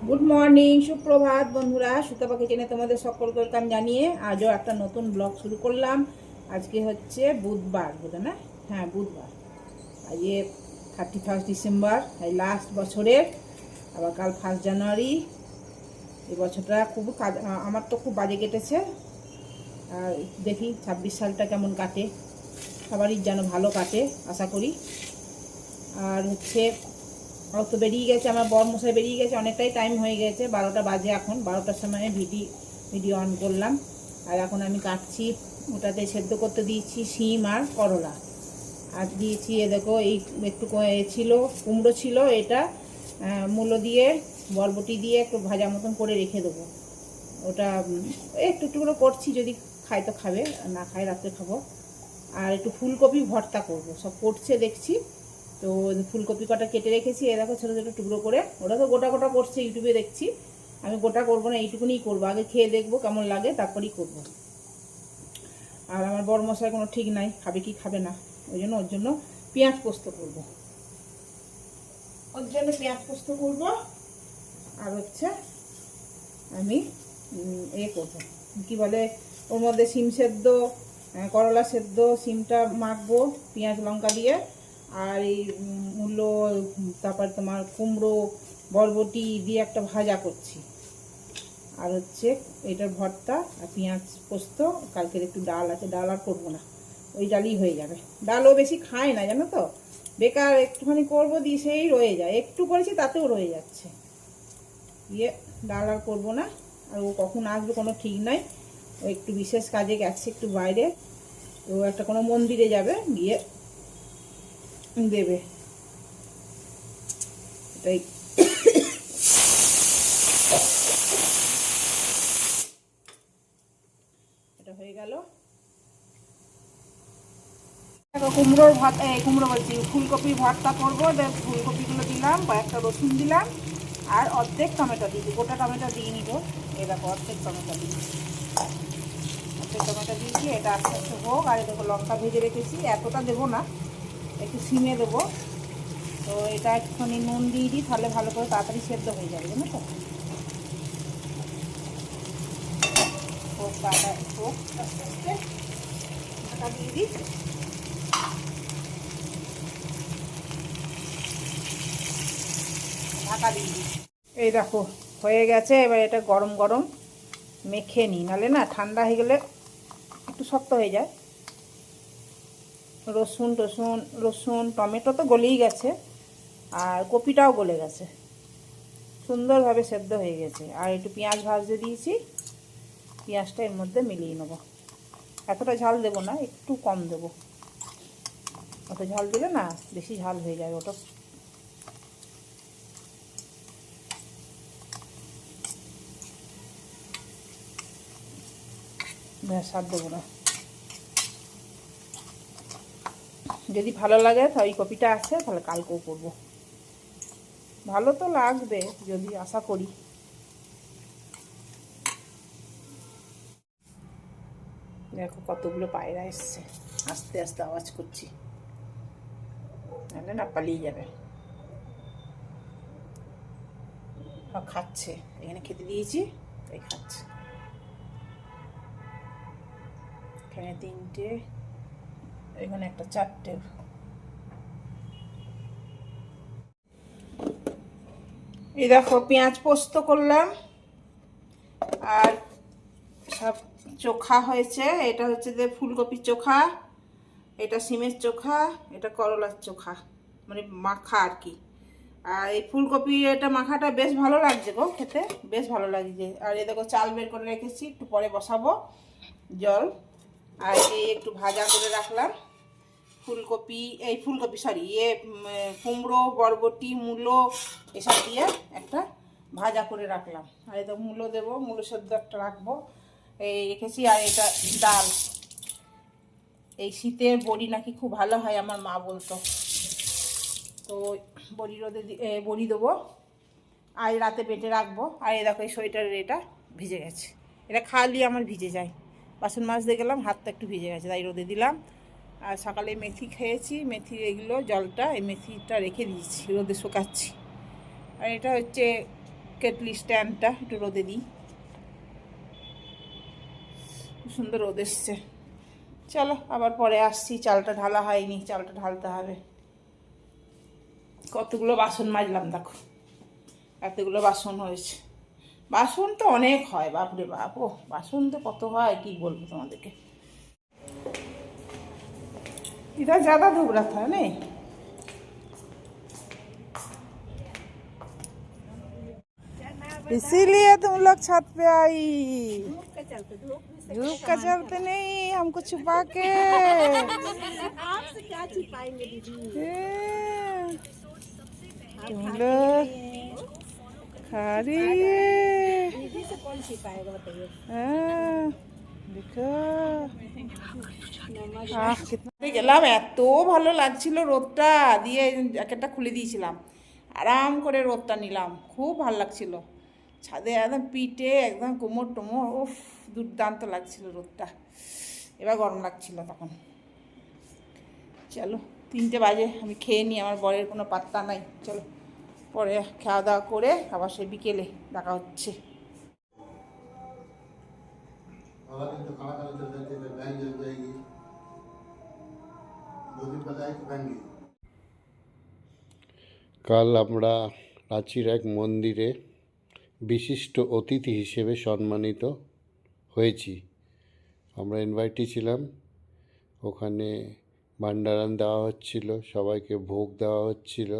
Good morning, সুপ্রভাত বন্ধুরা। সুতাপা কিচেনে তোমাদের সকলকে ওয়েলকাম জানিয়ে আজও একটা নতুন ব্লগ শুরু করলাম। আজকে হচ্ছে বুধবার, বুধ না? হ্যাঁ, বুধবার। আজকে 31 ডিসেম্বর, এই লাস্ট বছরের। আবার কাল 1 জানুয়ারি। এই বছরটা খুব আমার তো খুব বাজে কেটেছে। আর দেখি 26 সালটা কেমন কাটে, সবারই যেন ভালো কাটে আশা করি। আর হচ্ছে ও তো বেরিয়ে গেছে, আমার বর মশাই বেরিয়ে গেছে, অনেকটাই টাইম হয়ে গেছে, 12টা বাজে এখন। 12টার সময় ভিডিও অন করলাম। আর এখন আমি কাটছি, ওটাতে সেদ্ধ করতে দিয়েছি শিম আর করলা। আর দিয়েছি দেখো এই একটু ছিল কুমড়ো ছিল, এটা মূলো দিয়ে বরবটি দিয়ে একটু ভাজা মতন করে রেখে দেবো। ওটা একটু একটু করে করছি, যদি খাই তো খাবে, না খাই রাত্রে খাবো। আর একটু ফুলকপি ভর্তা করব, সব করছে দেখছি। তো ফুলকপি কটা কেটে রেখেছি, এ দেখো ছোটো ছোটো টুকরো করে। ওরা তো গোটা গোটা করছে, ইউটিউবে দেখছি। আমি গোটা করবো না, এইটুকুনিই করবো, আগে খেয়ে দেখবো কেমন লাগে, তারপরেই করবো। আর আমার বড় মশাই কোনো ঠিক নাই, খাবে কি খাবে না, ওর জন্য পেঁয়াজ পোস্ত করবো। ওর জন্য পেঁয়াজ পোস্ত করবো। আর হচ্ছে আমি করবো, কি বলে, ওর মধ্যে শিম সেদ্ধ, করলা সেদ্ধ, শিমটা মাখবো পেঁয়াজ লঙ্কা দিয়ে। আর এই মূলো, তারপর তোমার কুমড়ো বরবটি দিয়ে একটা ভাজা করছি। আর হচ্ছে এটার ভর্তা আর পেঁয়াজ পোস্ত। কালকের একটু ডাল আছে, ডাল আর করবো না, ওই ডালই হয়ে যাবে। ডালও বেশি খায় না জানো তো, বেকার একটুখানি করবো দিয়ে সেই রয়ে যায়, একটু করেছি তাতেও রয়ে যাচ্ছে। ডাল আর করবো না। আর ও কখন আসবে কোনো ঠিক নাই, ও একটু বিশেষ কাজে গেছে একটু বাইরে, তো একটা কোনো মন্দিরে যাবে, গিয়ে দেবে, এটাই। এটা হয়ে গেল। কুমড়োর ভর্তা, কুমড়ো বলছি, ফুলকপির ভর্তা করবো। ফুলকপিগুলো দিলাম, কয়েকটা রসুন দিলাম, আর অর্ধেক টমেটো দিয়েছি, গোটা টমেটো দিয়ে নিব। এই দেখো অর্ধেক টমেটো দিয়েছি, অর্ধেক টমেটো দিয়েছি। এটা আস্তে আস্তে হোক। আর দেখো লঙ্কা ভেজে রেখেছি, এতটা দেবো না, একটু সিমে দেবো। তো এটা একটুখানি নুন দিয়ে দিই, তাহলে ভালো করে তাড়াতাড়ি সেদ্ধ হয়ে যাবে, জানো তো। হোক তাড়াতাড়ি হোক, আস্তে আস্তে ঢাকা দিয়ে দিই। ঢাকা দিয়ে দিই। এই দেখো হয়ে গেছে। এবার এটা গরম গরম মেখে নিই, নাহলে না ঠান্ডা হয়ে গেলে একটু শক্ত হয়ে যায়। রসুন টমেটো তো গলেই গেছে, আর কপিটাও গলে গেছে, সুন্দরভাবে সেদ্ধ হয়ে গেছে। আর একটু পেঁয়াজ ভাজতে দিয়েছি, পেঁয়াজটা এর মধ্যে মিলিয়ে নেব। এতটা ঝাল দেবো না, একটু কম দেবো, অত ঝাল দিলে না বেশি ঝাল হয়ে যাবে ওটা। ব্যাস আর দেবো না। যদি ভালো লাগে তাহলে ওই কপিটা আছে, তাহলে কালকেও করবো। ভালো তো লাগবে যদি, আশা করি। দেখো কতগুলো পায়রা এসছে, আস্তে আস্তে আওয়াজ করছি, নাহলে না পালিয়ে যাবে। খাচ্ছে, এখানে খেতে দিয়েছি তাই খাচ্ছে। এখানে 3টে, এখানে একটা 4টে। এই দেখো পেঁয়াজ পোস্ত করলাম, আর সব চোখা হয়েছে। এটা হচ্ছে যে ফুলকপির চোখা, এটা সিমের চোখা, এটা করলার চোখা, মানে মাখা আর কি। আর এই ফুলকপি এটা মাখাটা বেশ ভালো লাগছে গো, খেতে বেশ ভালো লাগছে। আর এই দেখো চাল বের করে রেখেছি, একটু পরে বসাবো জল। আর এই একটু ভাজা করে রাখলাম ফুলকপি সরি কুমড়ো বরবটি মূলো এসব দিয়ে একটা ভাজা করে রাখলাম। আর এটা মূলো দেবো, মূলো সেদ্ধ একটা রাখবো, এই রেখেছি। আর এটা ডাল, এই শীতের বড়ি নাকি খুব ভালো হয়, আমার মা বলতো। তো বড়ি দেবো, আর রাতে বেটে রাখবো। আর এই দেখো এই সোয়েটারের এটা ভিজে গেছে, এটা খালি আমার ভিজে যায়, বাসন মাজতে গেলাম, হাতটা একটু ভিজে গেছে তাই রোদে দিলাম। আর সকালে মেথি খেয়েছি, মেথি এগুলো জলটা, এই মেথিটা রেখে দিয়েছি, রোদে শুকাচ্ছি। আর এটা হচ্ছে কেটলি স্ট্যান্ডটা একটু রোদে দিই। খুব সুন্দর রোদ এসছে। চলো আবার পরে আসছি। চালটা ঢালা হয়নি, চালটা ঢালতে হবে। কতগুলো বাসন মাজলাম দেখো, এতগুলো বাসন হয়েছে। বাসন তো অনেক হয়, বাপরে বাপ, ও বাসন তো কত হয় কি বলবো তোমাদেরকে। इधर ज़्यादा धूप रहता है नहीं। इसीलिए तुम लोग छत पे आई। धूप का चलते नहीं, हमको छुपा के। आपसे क्या छिपाएंगे दीदी? तुम लोग खा रही है। दीदी से कौन छिपाएगा बताइए? देखो গেলাম, এত ভালো লাগছিল রোদটা দিয়ে, জ্যাকেটটা খুলে দিয়েছিলাম, আরাম করে রোদটা নিলাম, খুব ভালো লাগছিল। ছাদে একদম পিঠে একদম কোমর টোমর, উফ দুর্দান্ত লাগছিল রোদটা। এবার গরম লাগছিল তখন। চলো 3টে বাজে, আমি খেয়ে নিই, আমার বরের কোনো পাত্তা নাই। চলো পরে খাওয়া দাওয়া করে আবার সেই বিকেলে দেখা হচ্ছে। কাল আমরা রাঁচির এক মন্দিরে বিশিষ্ট অতিথি হিসেবে সম্মানিত হয়েছি। আমরা ইনভাইটি ছিলাম, ওখানে ভান্ডারান দেওয়া হচ্ছিল, সবাইকে ভোগ দেওয়া হচ্ছিল,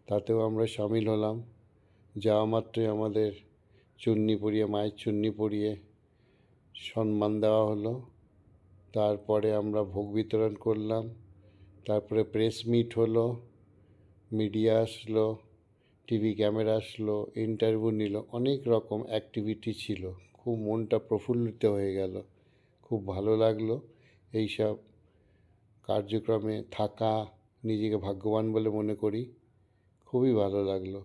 তাতেও আমরা সামিল হলাম। যাওয়া মাত্রই আমাদের চুন্নি পরিয়ে, মায়ের চুন্নি পরিয়ে সম্মান দেওয়া হলো। তারপরে আমরা ভোগ বিতরণ করলাম। তারপরে প্রেস মিট হলো, মিডিয়া আসলো, টিভি ক্যামেরা আসলো, ইন্টারভিউ নিল, অনেক রকম অ্যাক্টিভিটি ছিল। খুব মনটা প্রফুল্লিত হয়ে গেল, খুব ভালো লাগলো। এইসব কার্যক্রমে থাকা নিজেকে ভাগ্যবান বলে মনে করি, খুবই ভালো লাগলো।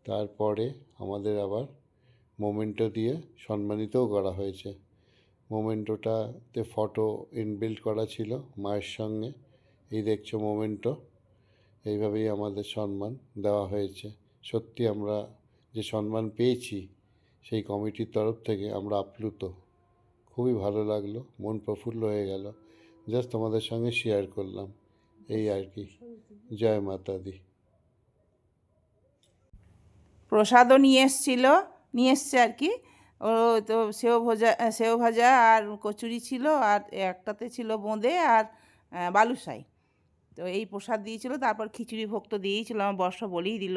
তারপরে আমাদের আবার মোমেন্টো দিয়ে সম্মানিতও করা হয়েছে। মোমেন্টোটাতে ফটো ইনবিল্ট করা ছিল মায়ের সঙ্গে। এই দেখছো মোমেন্টো, এইভাবেই আমাদের সম্মান দেওয়া হয়েছে। সত্যি আমরা যে সম্মান পেয়েছি সেই কমিটির তরফ থেকে আমরা আপ্লুত, খুবই ভালো লাগলো, মন প্রফুল্ল হয়ে গেল। জাস্ট তোমাদের সঙ্গে শেয়ার করলাম, এই আর কি। জয় মাতা দি। প্রসাদও নিয়ে এসছে আর কি। ও তো সেও ভাজা আর কচুরি ছিল, আর একটাতে ছিল বোঁদে আর বালুশাই। তো এই প্রসাদ দিয়েছিল, তারপর খিচুড়ি ভোগ তো দিয়েছিল, আমার বর্ষ বলেই দিল।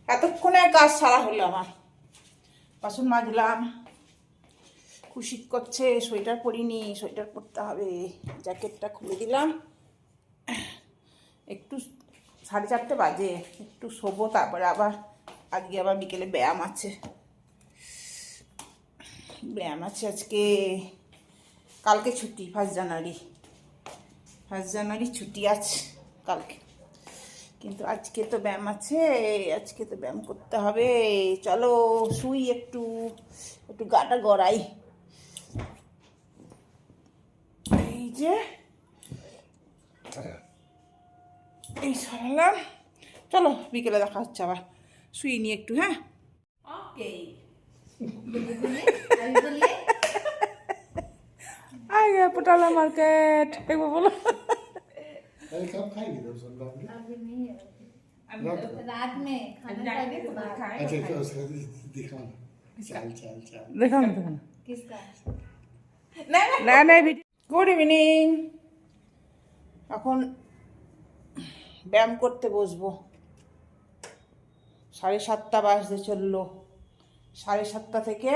এতক্ষণে কাজ সারা হলো আমার। বাসন মাজলাম, খুব শীত করছে, সোয়েটার পরিনি, সোয়েটার পরতে হবে। জ্যাকেটটা খুলে দিলাম। একটু 4:30 বাজে, একটু শোবো, তারপরে আবার আজকে আবার বিকেলে ব্যায়াম আছে। আজকে, কালকে ছুটি, 1 জানুয়ারি ছুটি আছে কালকে, কিন্তু আজকে তো ব্যায়াম আছে, আজকে তো ব্যায়াম করতে হবে। চলো শুই, একটু গাটা গড়াই। এই যে এই সরালাম। চলো বিকেলে দেখা হচ্ছে আবার, শুই নি একটু। হ্যাঁ, ওকে। बटाला मार्केट एक बार बोलो। अरे कब खाएंगे दर्शन बाबू? अभी नहीं है। रात में खाना खाने के बाद। अच्छा तो उसका दिखाना चाल चाल चाल देखा ना देखा ना किसका? না না গুড ইভিনিং। এখন ব্যায়াম করতে বসবো। 7:30 বাজতে চললো। 7:30 থেকে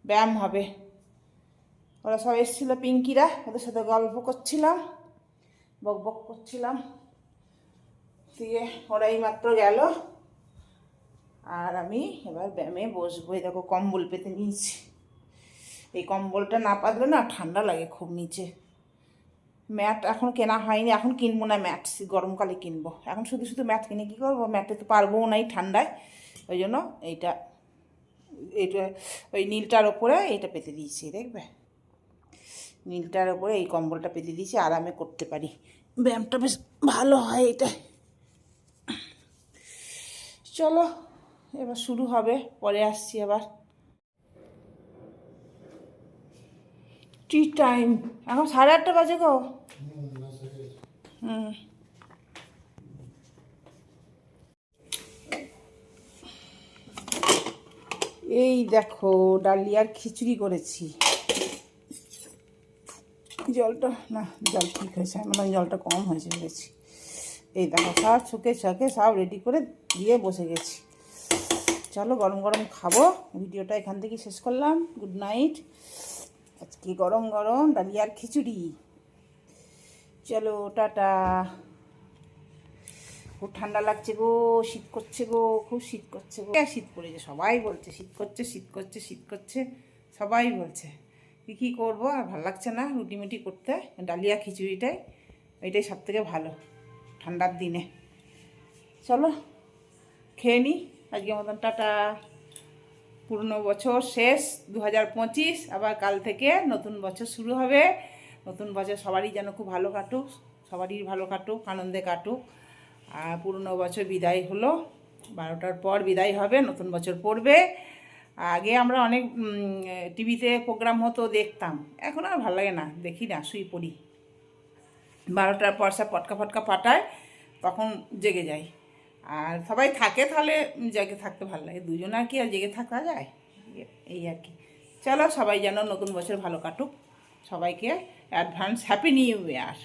ব্যায়াম হবে। ওরা সব এসেছিলো, পিঙ্কিরা, ওদের সাথে গল্প করছিলাম, বক বক করছিলাম, দিয়ে ওরা এই মাত্র গেল। আর আমি এবার ব্যায়ামে বসবো। এই দেখো কম্বল পেতে নিয়েছি। এই কম্বলটা না পাতলে না ঠান্ডা লাগে খুব নিচে। ম্যাট এখন কেনা হয়নি, এখন কিনবো না ম্যাট, গরমকালে কিনবো। এখন শুধু শুধু ম্যাট কিনে কী করবো, ম্যাটে তো পারবোও না এই ঠান্ডায়। ওই জন্য এইটা ওই নীলটার ওপরে এইটা পেতে দিয়েছি, দেখবে নীলটার ওপরে এই কম্বলটা পেতে দিয়েছি, আরামে করতে পারি। ব্যায়ামটা বেশ ভালো হয় এটা। চলো এবার শুরু হবে, পরে আসছি আবার। টি টাইম এখন 8:30 বাজে গো। এই দেখো ডালিয়ার খিচুড়ি করেছি। জলটা না, জল ঠিক হয়েছে, মানে জলটা কম হয়েছে ভেবেছি। এই দেখো সব ছুকে ছকে সব রেডি করে দিয়ে বসে গেছি। চলো গরম গরম খাবো। ভিডিওটা এখান থেকে শেষ করলাম। Good night. আজকে গরম গরম ডালিয়ার খিচুড়ি। চলো টাটা। খুব ঠান্ডা লাগছে গো, শীত করছে গো, খুব শীত করছে গো। শীত পড়েছে, সবাই বলছে শীত করছে শীত করছে শীত করছে, সবাই বলছে। কী করবো, আর ভালো লাগছে না রুটি মুটি করতে। ডালিয়া খিচুড়িটাই ওইটাই সব থেকে ভালো ঠান্ডার দিনে। চলো খেয়ে নিই। আজকের মতন টাটা। পুরনো বছর শেষ, 2025, আবার কাল থেকে নতুন বছর শুরু হবে। নতুন বছর সবারই যেন খুব ভালো কাটুক, সবারই ভালো কাটুক, আনন্দে কাটুক। আর পুরনো বছর বিদায় হলো, 12টার পর বিদায় হবে, নতুন বছর পড়বে। আগে আমরা অনেক টিভিতে প্রোগ্রাম হতো, দেখতাম। এখন আর ভালো লাগে না, দেখি না, শুয়ে পড়ি। 12টার পর সব পটকা ফটকা ফাটায়, তখন জেগে যাই। আর সবাই থাকে তাহলে জেগে থাকতে ভালো লাগে। দুজন আর কি আর জেগে থাকা যায়, এই আর কি। চলো সবাই যেন নতুন বছর ভালো কাটুক। সবাইকে অ্যাডভান্স হ্যাপি নিউ ইয়ার।